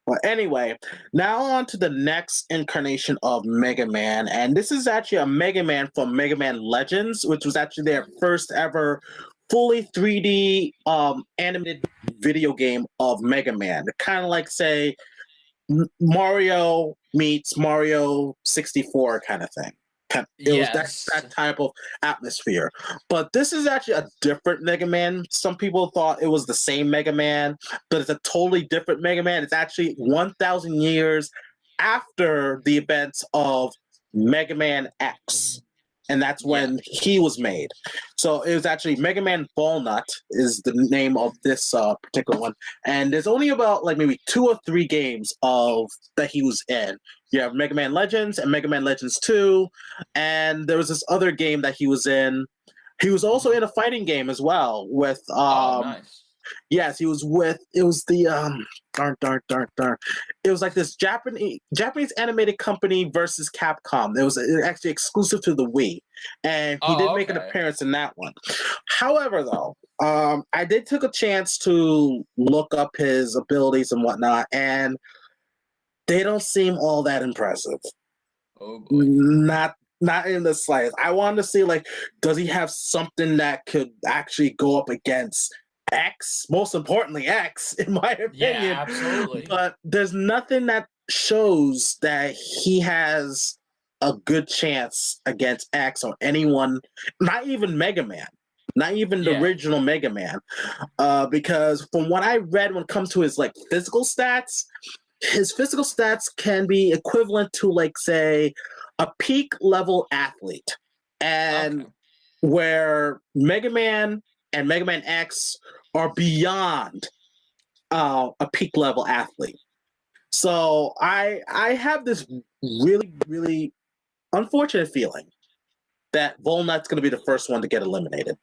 Well, anyway, now on to the next incarnation of Mega Man, and this is actually a Mega Man from Mega Man Legends, which was actually their first ever fully 3D animated video game of Mega Man. Kind of like, say, Mario meets Mario 64 kind of thing. It was that Yes. type of atmosphere. But this is actually a different Mega Man. Some people thought it was the same Mega Man, but it's a totally different Mega Man. It's actually 1,000 years after the events of Mega Man X. And that's Yeah. when he was made. So it was actually Mega Man Ballnut is the name of this particular one. And there's only about like maybe 2 or 3 games of that he was in. You have Mega Man Legends and Mega Man Legends 2, and there was this other game that he was in. He was also in a fighting game as well with Oh, nice. yes, he was with it was the darn. It was like this Japanese animated company versus Capcom. It was actually exclusive to the Wii, and he did Oh, make an okay. appearance in that one. However, though, I did took a chance to look up his abilities and whatnot, and they don't seem all that impressive. Oh boy. Not in the slightest. I wanted to see like, does he have something that could actually go up against X? Most importantly, X, in my Yeah, opinion. absolutely. But there's nothing that shows that he has a good chance against X or anyone, not even Mega Man. Not even the Yeah. original Mega Man, because from what I read, when it comes to his like physical stats can be equivalent to like say a peak level athlete, Okay. and where Mega Man and Mega Man X are beyond a peak level athlete. So I have this really unfortunate feeling that Volnut's going to be the first one to get eliminated.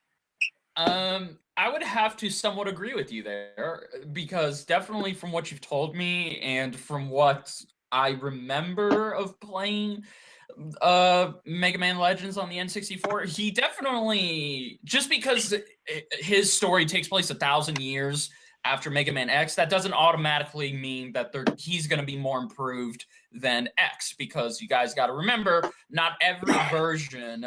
I would have to somewhat agree with you there because definitely from what you've told me and from what I remember of playing Mega Man Legends on the N64, he definitely, just because his story takes place 1,000 years after Mega Man X, that doesn't automatically mean that he's going to be more improved than X, because you guys got to remember, not every version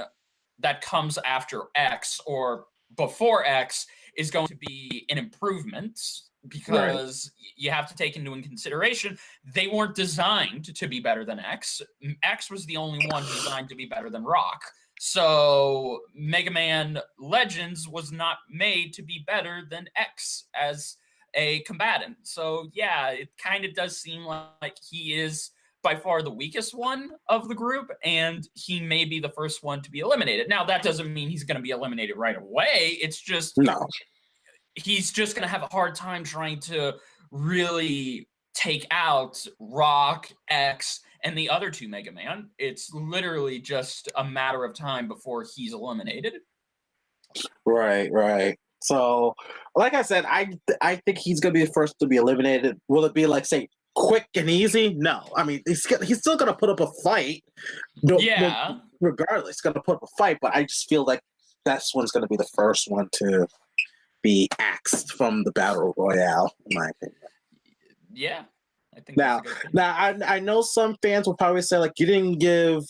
that comes after X or before X is going to be an improvement, Right. because you have to take into consideration they weren't designed to be better than X. X was the only one designed to be better than Rock. So Mega Man Legends was not made to be better than X as a combatant. So yeah, it kind of does seem like he is by far the weakest one of the group, and he may be the first one to be eliminated. Now, that doesn't mean he's going to be eliminated right away. It's just No. he's just going to have a hard time trying to really take out Rock, X, and the other 2 Mega Man. It's literally just a matter of time before he's eliminated. Right. So, like I said, I think he's gonna be the first to be eliminated. Will it be like say quick and easy? No. I mean, he's still gonna put up a fight. No, Yeah. regardless, he's gonna put up a fight. But I just feel like that's one's gonna be the first one to be axed from the battle royale, in my opinion. Yeah. I think that's Now, a good opinion. now I know some fans will probably say like you didn't give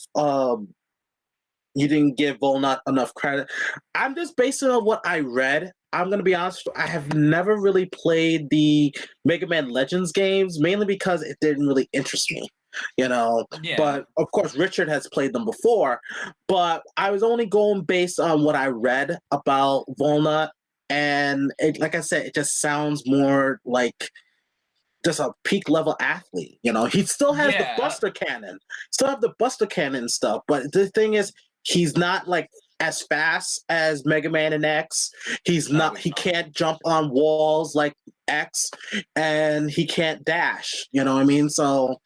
Volnut enough credit. I'm just basing on what I read. I'm gonna be honest. I have never really played the Mega Man Legends games, mainly because it didn't really interest me, you know. Yeah. But of course, Richard has played them before. But I was only going based on what I read about Volnut, and like I said, it just sounds more like just a peak level athlete. You know, he still has the Yeah. Buster Cannon, still have the Buster Cannon stuff. But the thing is, he's not like as fast as Mega Man and X. He's No, not. he's He not. can't jump on walls like X, and he can't dash. You know what I mean? So,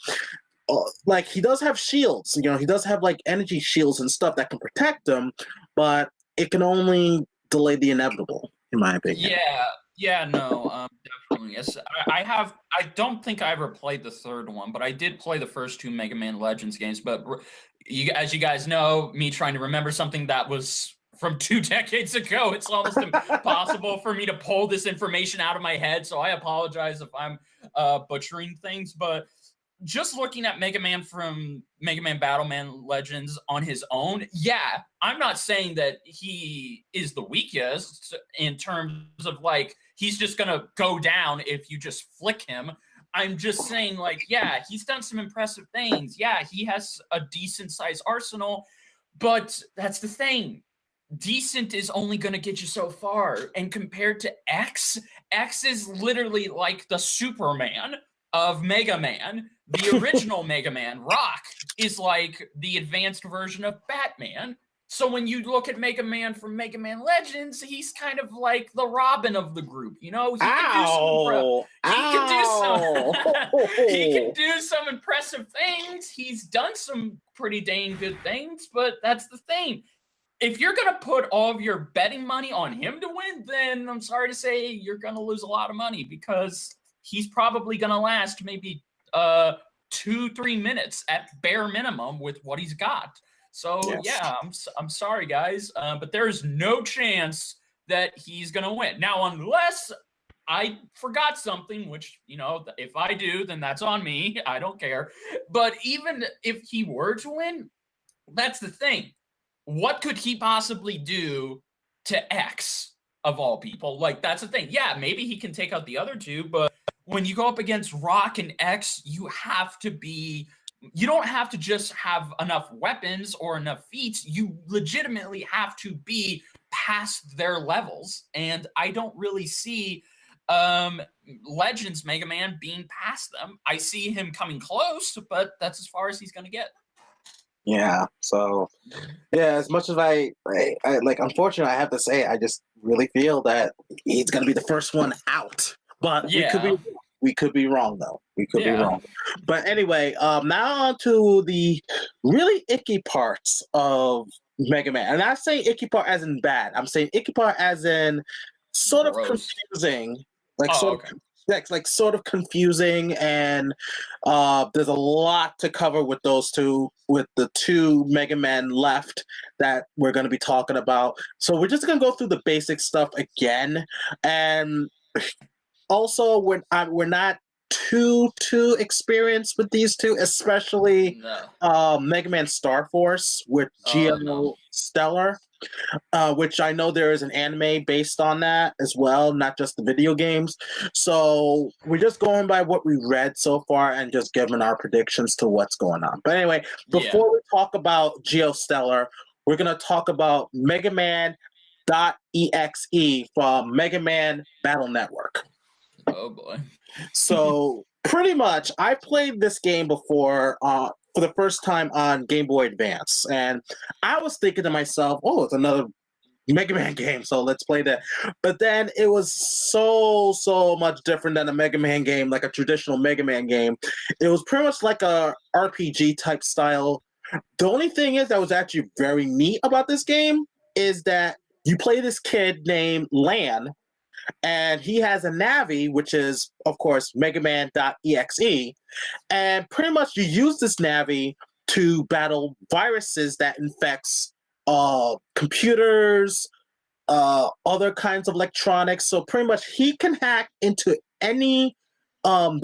like, he does have shields. You know, he does have like energy shields and stuff that can protect him, but it can only delay the inevitable, in my opinion. Yeah, no, definitely. Yes, I don't think I ever played the third one, but I did play the first 2 Mega Man Legends games. But as you guys know, me trying to remember something that was from 2 decades ago, it's almost impossible for me to pull this information out of my head. So I apologize if I'm butchering things, but just looking at Mega Man from Mega Man Battleman Legends on his own, yeah, I'm not saying that he is the weakest in terms of like he's just gonna go down if you just flick him. I'm just saying, like, yeah, he's done some impressive things. Yeah, he has a decent sized arsenal, but that's the thing. Decent is only going to get you so far. And compared to X, X is literally like the Superman of Mega Man. The original Mega Man, Rock, is like the advanced version of Batman. So when you look at Mega Man from Mega Man Legends, he's kind of like the Robin of the group. You know, he Ow! can do some Ow! he can do some impressive things. He's done some pretty dang good things, but that's the thing. If you're going to put all of your betting money on him to win, then I'm sorry to say you're going to lose a lot of money because he's probably going to last maybe 2-3 minutes at bare minimum with what he's got. So Yes. yeah, I'm sorry guys, but there's no chance that he's going to win. Now, unless I forgot something, which, you know, if I do, then that's on me. I don't care. But even if he were to win, that's the thing. What could he possibly do to X of all people? Like, that's the thing. Yeah, maybe he can take out the other two, but when you go up against Rock and X, you don't have to just have enough weapons or enough feats. You legitimately have to be past their levels. And I don't really see Legends Mega Man being past them. I see him coming close, but that's as far as he's going to get. Yeah. So, yeah, as much as I like, unfortunately, I have to say, I just really feel that he's going to be the first one out. But Yeah. we could be wrong, though. We could be wrong. But anyway, now on to the really icky parts of Mega Man. And I say icky part as in bad. I'm saying icky part as in sort Gross. of confusing. Like, okay. Like sort of confusing, and there's a lot to cover with those two, with the two Mega Man left that we're going to be talking about. So we're just going to go through the basic stuff again, and also we're not too experienced with these two, especially Mega Man Star Force with Geo Stellar. Which I know there is an anime based on that as well, not just the video games. So we're just going by what we read so far and just giving our predictions to what's going on. But anyway, before we talk about Geostellar, we're going to talk about Mega Man.exe from Mega Man Battle Network. Oh boy. So pretty much, I played this game before for the first time on Game Boy Advance, and I was thinking to myself, "Oh, it's another Mega Man game, so let's play that." But then it was so much different than a Mega Man game, like a traditional Mega Man game. It was pretty much like a RPG type style. The only thing is that was actually very neat about this game is that you play this kid named Lan, and he has a Navi, which is, of course, Mega Man.exe, and pretty much you use this Navi to battle viruses that infects computers, other kinds of electronics. So pretty much he can hack into any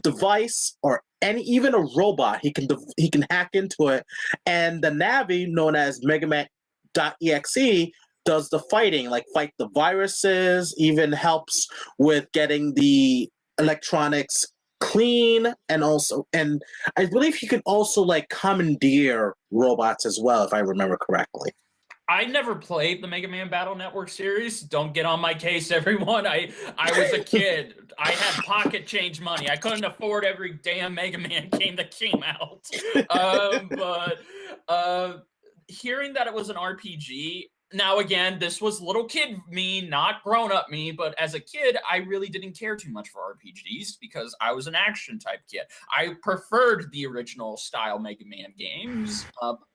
device or even a robot. He can hack into it, and the Navi, known as Mega Man.exe, does the fighting, like fight the viruses, even helps with getting the electronics clean, and I believe he can also like commandeer robots as well, if I remember correctly. I never played the Mega Man Battle Network series. Don't get on my case, everyone. I was a kid. I had pocket change money. I couldn't afford every damn Mega Man game that came out. But hearing that it was an RPG, now again, this was little kid me, not grown up me, but as a kid, I really didn't care too much for RPGs because I was an action type kid. I preferred the original style Mega Man games.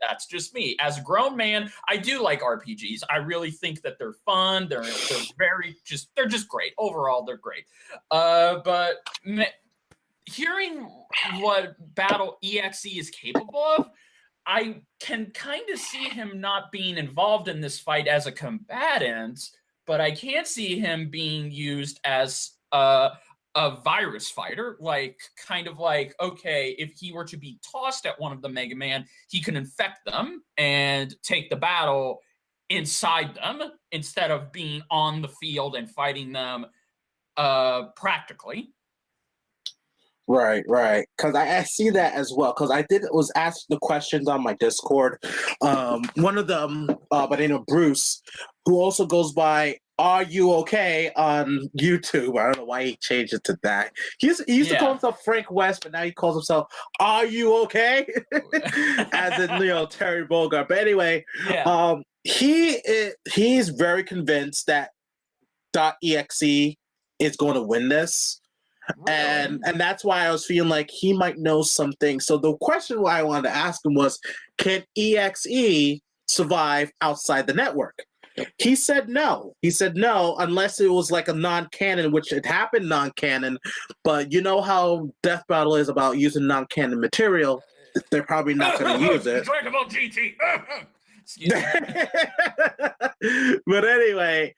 That's just me. As a grown man, I do like RPGs. I really think that they're fun. They're just great. Overall, they're great. But hearing what Battle EXE is capable of, I can kind of see him not being involved in this fight as a combatant, but I can't see him being used as a a virus fighter, like kind of like, okay, if he were to be tossed at one of the Mega Man, he can infect them and take the battle inside them instead of being on the field and fighting them practically. Right, right. Because I see that as well. Because I was asked the questions on my Discord. One of them, by the name of Bruce, who also goes by "Are You Okay" on YouTube. I don't know why he changed it to that. He used to call himself Frank West, but now he calls himself "Are You Okay," as in Terry Bogard. But anyway, he's very convinced that .exe is going to win this. Really? And that's why I was feeling like he might know something. So the question why I wanted to ask him was, can EXE survive outside the network? He said no. He said no, unless it was like a non-canon, which it happened non-canon. But you know how Death Battle is about using non-canon material. They're probably not going to use it. Dragon Ball GT. Excuse me. But anyway,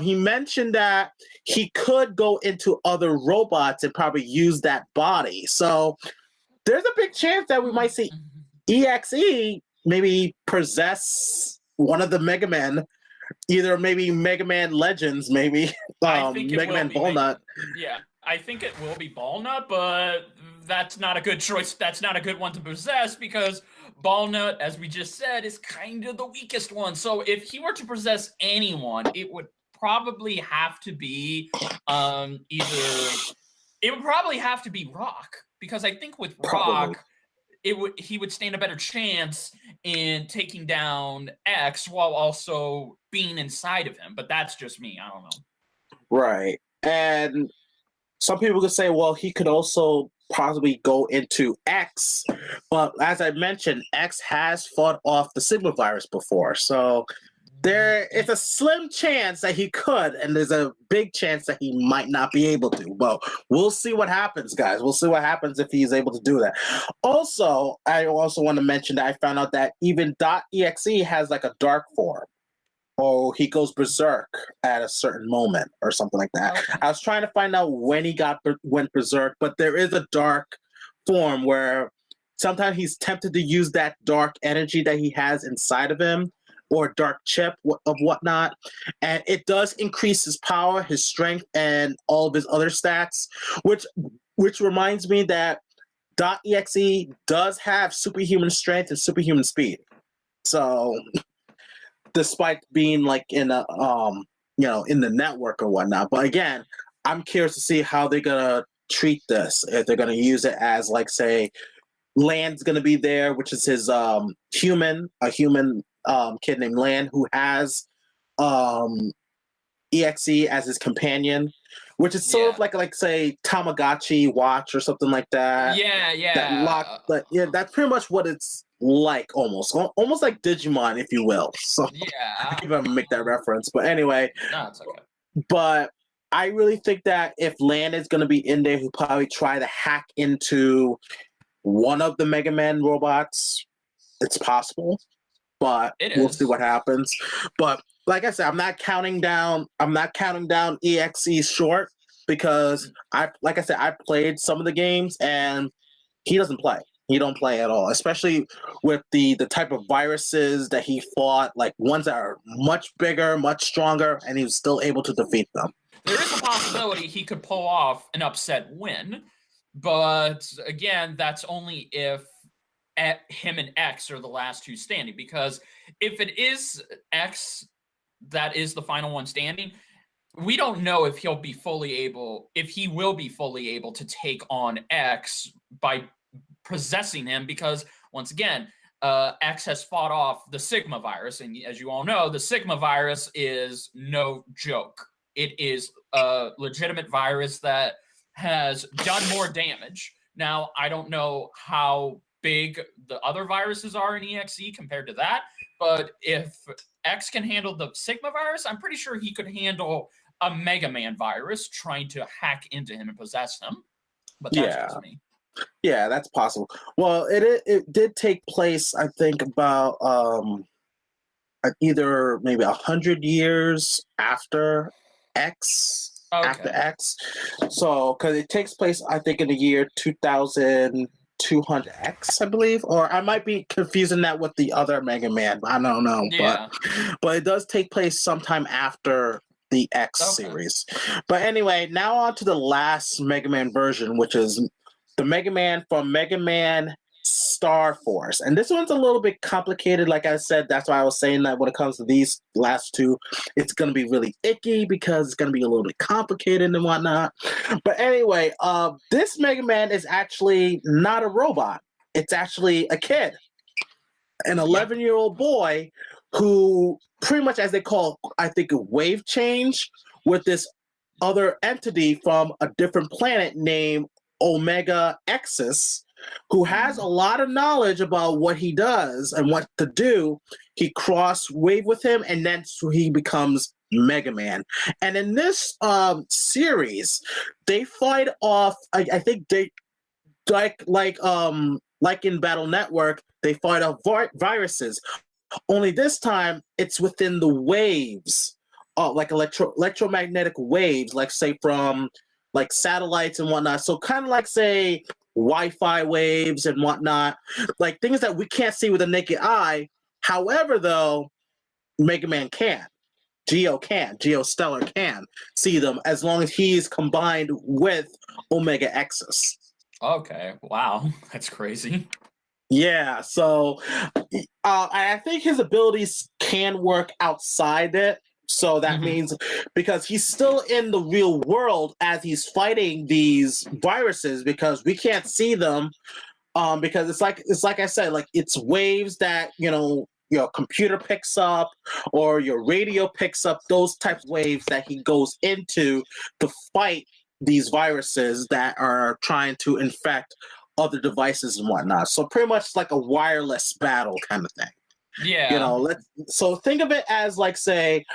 he mentioned that he could go into other robots and probably use that body. So there's a big chance that we might see EXE maybe possess one of the Mega Men, either maybe Mega Man Legends, maybe Mega Man Ballnut. Yeah, I think it will be Ballnut, but that's not a good choice. That's not a good one to possess because Ballnut, as we just said, is kind of the weakest one. So if he were to possess anyone, it would probably have to be it would probably have to be Rock, because I think with Rock, he would stand a better chance in taking down X while also being inside of him. But that's just me. I don't know. Right. And some people could say, well, he could also possibly go into X. But as I mentioned, X has fought off the Sigma virus before. So there is a slim chance that he could, and there's a big chance that he might not be able to. But we'll see what happens, guys. We'll see what happens if he's able to do that. Also, I also want to mention that I found out that even .exe has like a dark form. Or he goes berserk at a certain moment or something like that. Okay. I was trying to find out when he went berserk, but there is a dark form where sometimes he's tempted to use that dark energy that he has inside of him, or dark chip of whatnot, and it does increase his power, his strength, and all of his other stats, which reminds me that .exe does have superhuman strength and superhuman speed. So despite being like in a in the network or whatnot. But again, I'm curious to see how they're gonna treat this. If they're gonna use it as, like, say, Land's gonna be there, which is his human kid named Land, who has EXE as his companion, which is sort of like say Tamagotchi watch or something like that. That's pretty much what it's like, almost like Digimon, if you will. So I can even make that reference. But anyway, no, it's okay. But I really think that if Land is going to be in there, he'll probably try to hack into one of the Mega Man robots. It's possible, but we'll see what happens. But like I said, I'm not counting down EXE short, because I played some of the games and he doesn't play. He don't play at all, especially with the type of viruses that he fought, like ones that are much bigger, much stronger, and he was still able to defeat them. There is a possibility he could pull off an upset win, but again, that's only if him and X are the last two standing, because if it is X that is the final one standing, we don't know if he will be fully able to take on X by possessing him, because once again, X has fought off the Sigma virus, and as you all know, the Sigma virus is no joke. It is a legitimate virus that has done more damage. Now, I don't know how big the other viruses are in EXE compared to that, but if X can handle the Sigma virus, I'm pretty sure he could handle a Mega Man virus trying to hack into him and possess him. But that's just me. Yeah, that's possible. Well, it did take place, I think, about either maybe 100 years after X after Okay. X. So, because it takes place, I think, in the year 2200X, I believe, or I might be confusing that with the other Mega Man. I don't know, Yeah. but it does take place sometime after the X Okay. series. But anyway, now on to the last Mega Man version, which is the Mega Man from Mega Man Star Force. And this one's a little bit complicated. Like I said, that's why I was saying that when it comes to these last two, it's going to be really icky because it's going to be a little bit complicated and whatnot. But anyway, this Mega Man is actually not a robot. It's actually a kid, an Yep. 11-year-old boy who pretty much, as they call, I think, a wave change with this other entity from a different planet named Omega Exis, who has a lot of knowledge about what he does and what to do. He cross wave with him, and then so he becomes Mega Man. And in this series, they fight off. I think they like in Battle Network, they fight off viruses. Only this time, it's within the waves, like electromagnetic waves, like say from like satellites and whatnot. So kind of like say Wi-Fi waves and whatnot, like things that we can't see with the naked eye. However, though, Mega Man can. Geostellar can see them as long as he's combined with Omega Exus. Okay. Wow. That's crazy. Yeah, so I think his abilities can work outside it. So that Hmm. means because he's still in the real world as he's fighting these viruses because we can't see them because it's like I said, like it's waves that your computer picks up or your radio picks up, those types of waves that he goes into to fight these viruses that are trying to infect other devices and whatnot. So pretty much like a wireless battle kind of thing. Yeah. So think of it as like say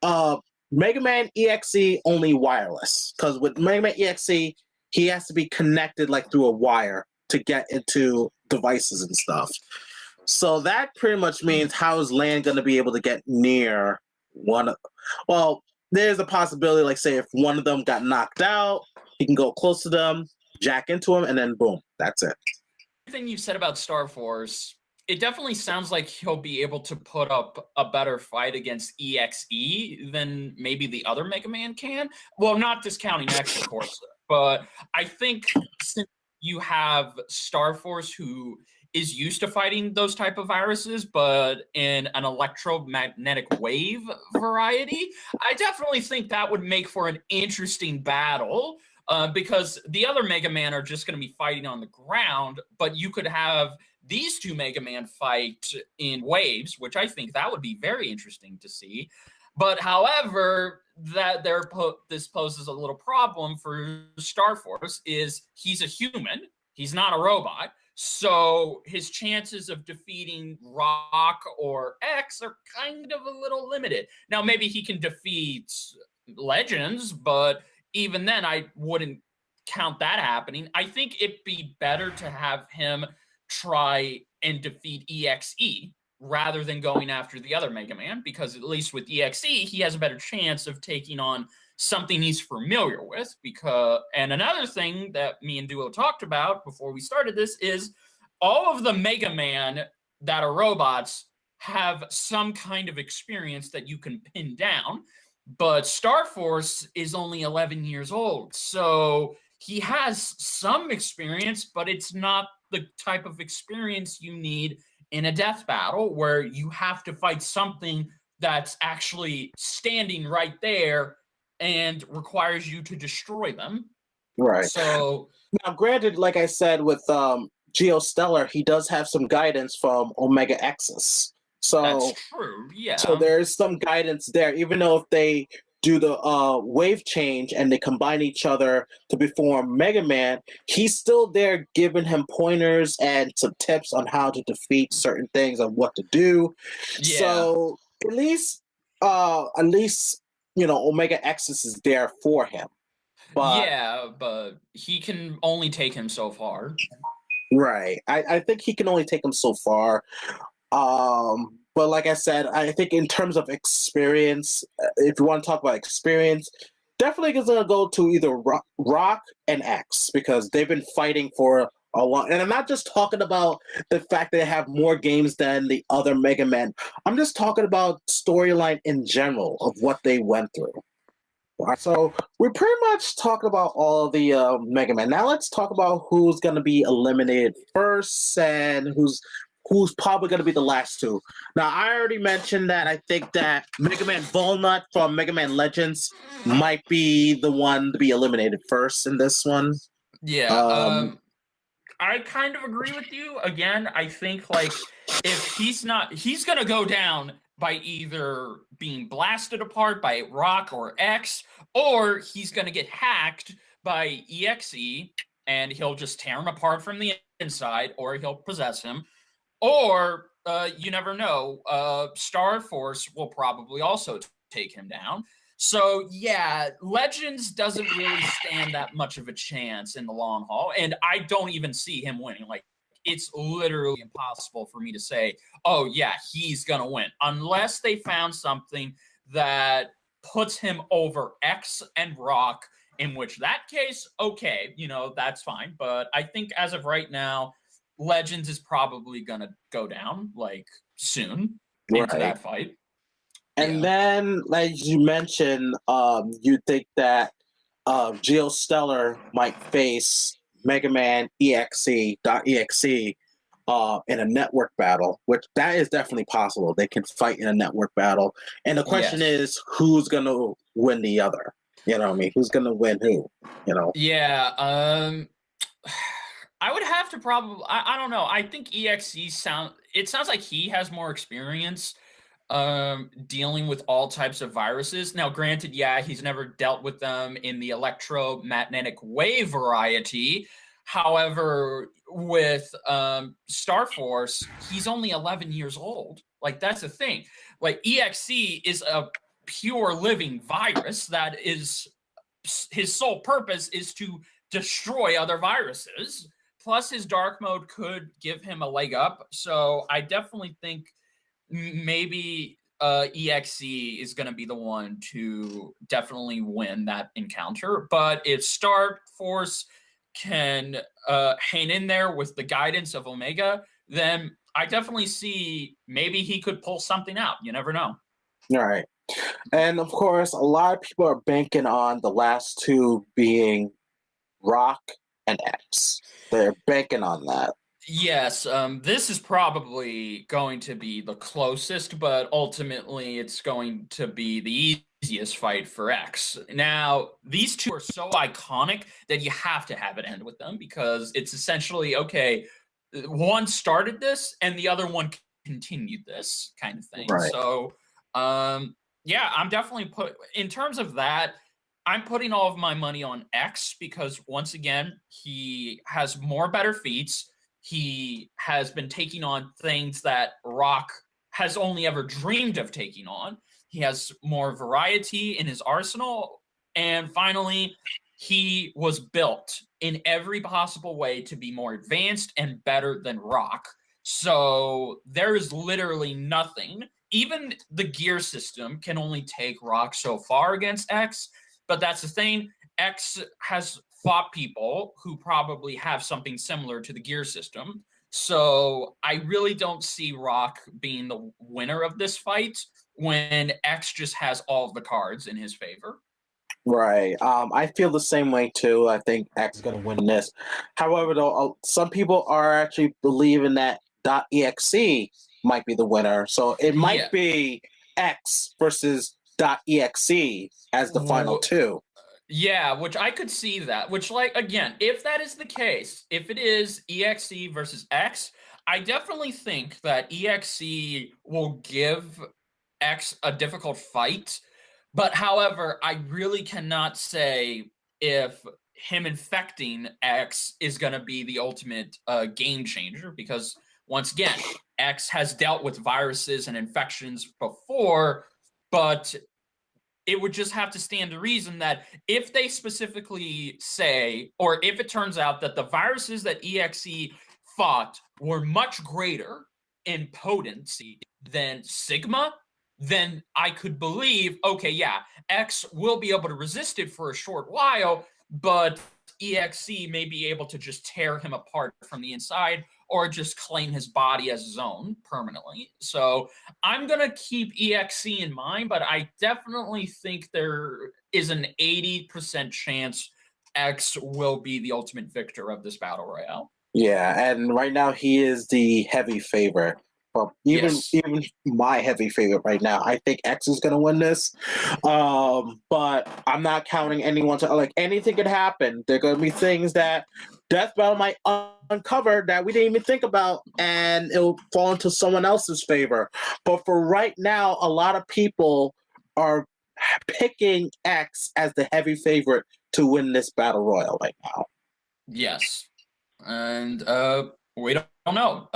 uh Mega Man EXE only wireless. Because with Mega Man EXE, he has to be connected like through a wire to get into devices and stuff. So that pretty much means how is Land going to be able to get near one of, well, there's a possibility, like say if one of them got knocked out, he can go close to them, jack into him, and then boom, that's it. Everything you said about Star Force, it definitely sounds like he'll be able to put up a better fight against EXE than maybe the other Mega Man can. Well, not discounting X, of course, but I think since you have Star Force who is used to fighting those type of viruses, but in an electromagnetic wave variety, I definitely think that would make for an interesting battle because the other Mega Man are just going to be fighting on the ground, but you could have these two Mega Man fight in waves, which I think that would be very interesting to see. But however, this poses a little problem for Star Force is he's a human, he's not a robot. So his chances of defeating Rock or X are kind of a little limited. Now maybe he can defeat Legends, but even then, I wouldn't count that happening. I think it'd be better to have him try and defeat EXE rather than going after the other Mega Man, because at least with EXE, he has a better chance of taking on something he's familiar with. Because and another thing that me and Duo talked about before we started this is all of the Mega Man that are robots have some kind of experience that you can pin down, but Star Force is only 11 years old. So he has some experience, but it's not the type of experience you need in a death battle where you have to fight something that's actually standing right there and requires you to destroy them. Right. So Now, granted, like I said, with Geostellar, he does have some guidance from Omega Exus. that's So true. So Yeah. there's some guidance there, even though if they do the wave change and they combine each other to form Mega Man, he's still there giving him pointers and some tips on how to defeat certain things and what to do. Yeah. So at least Omega Exus is there for him. But Yeah, but he can only take him so far. right, I think he can only take him so far. But like I said, I think in terms of experience, if you want to talk about experience, definitely is going to go to either Rock and X because they've been fighting for a long. And I'm not just talking about the fact they have more games than the other Mega Man. I'm just talking about storyline in general of what they went through. All right, so we're pretty much talking about all the Mega Man. Now let's talk about who's going to be eliminated first and who's probably going to be the last two. Now I already mentioned that I think that Mega Man Volnut from Mega Man Legends might be the one to be eliminated first in this one. Yeah, I kind of agree with you. Again, I think like if he's not, he's gonna go down by either being blasted apart by Rock or X, or he's gonna get hacked by EXE and he'll just tear him apart from the inside, or he'll possess him, or you never know. Star Force will probably also take him down. So yeah, Legends doesn't really stand that much of a chance in the long haul, and I don't even see him winning. Like it's literally impossible for me to say, oh yeah, he's gonna win, unless they found something that puts him over X and Rock. In which that case, okay, that's fine. But I think as of right now, Legends is probably gonna go down like soon into Right. that fight. And Yeah. then, like you mentioned, you think that Geostellar might face Mega Man EXE.exe in a network battle, which that is definitely possible. They can fight in a network battle. And the question Yes. is, who's going to win the other? You know what I mean? Who's going to win who? Yeah. I would have to probably. I don't know. I think EXE sounds like he has more experience dealing with all types of viruses. Now, granted, yeah, he's never dealt with them in the electromagnetic wave variety. However, with Star Force, he's only 11 years old. Like that's the thing. Like EXE is a pure living virus that is his sole purpose is to destroy other viruses. Plus, his dark mode could give him a leg up. So I definitely think maybe EXE is going to be the one to definitely win that encounter. But if Star Force can hang in there with the guidance of Omega, then I definitely see maybe he could pull something out. You never know. All right. And of course, a lot of people are banking on the last two being Rock and X. They're banking on that. Yes, this is probably going to be the closest, but ultimately it's going to be the easiest fight for X. Now, these two are so iconic that you have to have it end with them because it's essentially okay, one started this and the other one continued this kind of thing. Right. So, yeah, I'm definitely in terms of that. I'm putting all of my money on X because once again, he has more better feats. He has been taking on things that Rock has only ever dreamed of taking on. He has more variety in his arsenal. And finally, he was built in every possible way to be more advanced and better than Rock. So there is literally nothing. Even the gear system can only take Rock so far against X. But that's the thing. X has fought people who probably have something similar to the gear system. So I really don't see Rock being the winner of this fight when X just has all of the cards in his favor. Right. I feel the same way too. I think X is going to win this. However, though, some people are actually believing that .exe might be the winner. So it might Yeah. be X versus .exe as the final two. Yeah, which I could see that. Which, like, again, if that is the case, if it is EXE versus X, I definitely think that EXE will give X a difficult fight. But however, I really cannot say if him infecting X is going to be the ultimate game changer because once again, X has dealt with viruses and infections before, but it would just have to stand to reason that if they specifically say, or if it turns out that the viruses that EXE fought were much greater in potency than Sigma, then I could believe, okay, yeah, X will be able to resist it for a short while, but EXE may be able to just tear him apart from the inside or just claim his body as his own permanently. So I'm going to keep EXE in mind, but I definitely think there is an 80% chance X will be the ultimate victor of this battle royale. Yeah, and right now he is the heavy favorite. But Yes. even my heavy favorite right now, I think X is gonna win this. But I'm not counting anyone to like anything could happen. There are gonna be things that Death Battle might uncover that we didn't even think about, and it'll fall into someone else's favor. But for right now, a lot of people are picking X as the heavy favorite to win this battle royal right now. Yes. And we don't know.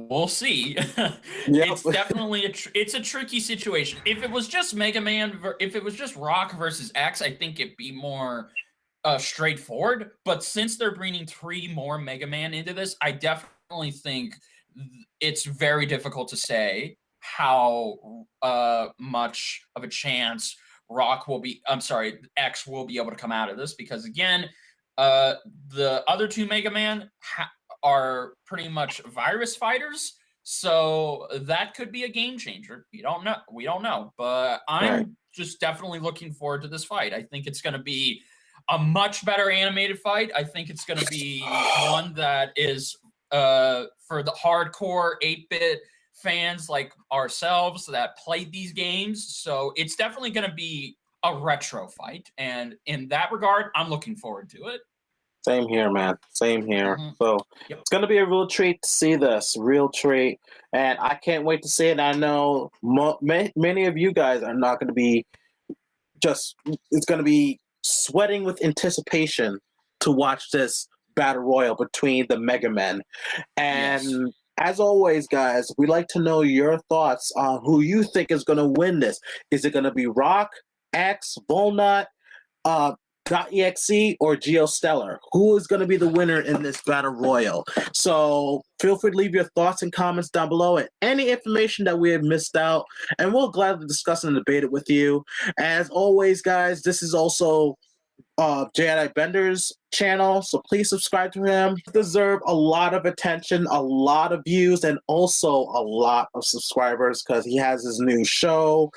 We'll see. Yep. It's definitely it's a tricky situation. If it was just Mega Man, if it was just Rock versus X, I think it'd be more straightforward. But since they're bringing 3 more Mega Man into this, I definitely think it's very difficult to say how much of a chance Rock will be. I'm sorry, X will be able to come out of this because again, the other 2 Mega Man are pretty much virus fighters, so that could be a game changer. We don't know. We don't know, but I'm just definitely looking forward to this fight. I think it's going to be a much better animated fight. I think it's going to be one that is for the hardcore 8-bit fans like ourselves that played these games. So it's definitely going to be a retro fight, and in that regard, I'm looking forward to it. Same here, man. Same here. Mm-hmm. So Yep. it's gonna be a real treat to see this, real treat, and I can't wait to see it. I know many of you guys are not going to be just. It's going to be sweating with anticipation to watch this battle royal between the Mega Men. And Yes. as always, guys, we'd like to know your thoughts on who you think is going to win this. Is it going to be Rock, X, Volnut, .exe, or GeoStellar? Who is going to be the winner in this battle royal? So feel free to leave your thoughts and comments down below and any information that we have missed out, and we'll gladly discuss and debate it with you. As always, guys, this is also Jedi Bender's channel, so please subscribe to him. He deserves a lot of attention, a lot of views, and also a lot of subscribers because he has his new show,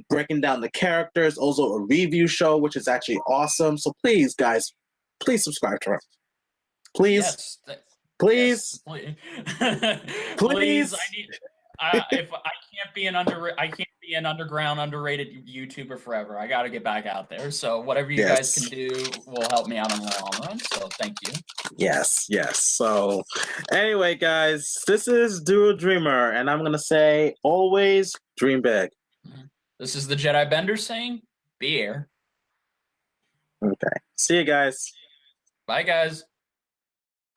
breaking down the characters, also a review show, which is actually awesome. So please, guys, please subscribe to him. Please. Yes. Please. Yes, Please. please. I need. If I can't be an underground underrated YouTuber forever. I got to get back out there. So whatever you guys can do will help me out in the long run. So thank you. Yes. So anyway, guys, this is Duo Dreamer, and I'm gonna say always dream big. This is the Jedi Bender saying, "Be here." Okay. See you guys. Bye, guys.